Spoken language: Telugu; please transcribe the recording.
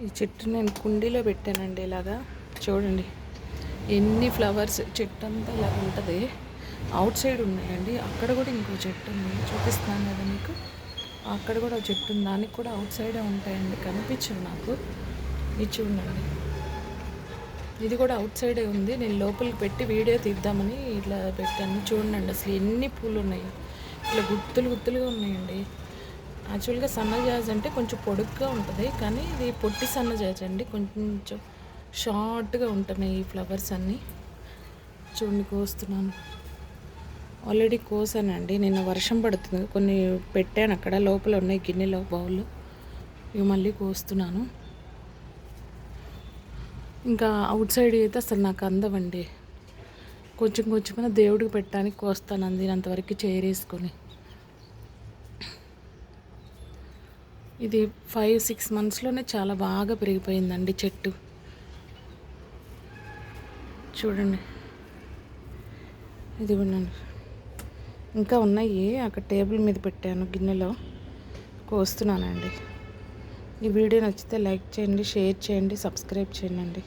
ఈ చెట్టు నేను కుండీలో పెట్టానండి. ఇలాగా చూడండి ఎన్ని ఫ్లవర్స్, చెట్టు అంతా ఇలా ఉంటుంది. అవుట్ సైడ్ ఉన్నాయండి. అక్కడ కూడా ఇంకో చెట్టు ఉంది, చూపిస్తున్నాను కదా మీకు. అక్కడ కూడా ఒక చెట్టు ఉంది, దానికి కూడా అవుట్ సైడే ఉంటాయండి, కనిపించదు నాకు. ఇది చూడండి, ఇది కూడా అవుట్ సైడే ఉంది. నేను లోపలికి పెట్టి వీడియో తీద్దామని ఇట్లా పెట్టాను. చూడండి అసలు ఎన్ని పూలు ఉన్నాయి, ఇట్లా గుత్తులు గుత్తులుగా ఉన్నాయండి. యాక్చువల్గా సన్నజాజి అంటే కొంచెం పొడుగ్గా ఉంటుంది, కానీ ఇది పొట్టి సన్నజాజి అండి. కొంచెం షార్ట్గా ఉంటున్నాయి ఈ ఫ్లవర్స్ అన్నీ. చూడండి, కోస్తున్నాను. ఆల్రెడీ కోసానండి, నిన్న వర్షం పడుతుంది, కొన్ని పెట్టాను అక్కడ లోపల ఉన్నాయి గిన్నెలో, బౌల్లో. ఇవి మళ్ళీ కోస్తున్నాను. ఇంకా అవుట్ సైడ్ అయితే అసలు నాకు అందవండి. కొంచెం కొంచెం దేవుడికి పెట్టడానికి కోస్తాను, అందినంతవరకు చేరేసుకొని. ఇది 5-6 మంత్స్లోనే చాలా బాగా పెరిగిపోయిందండి చెట్టు. చూడండి, ఇది ఉన్నాను. ఇంకా ఉన్నాయి, అక్కడ టేబుల్ మీద పెట్టాను గిన్నెలో, కోస్తున్నానండి. ఈ వీడియో నచ్చితే లైక్ చేయండి, షేర్ చేయండి, సబ్స్క్రైబ్ చేయండి.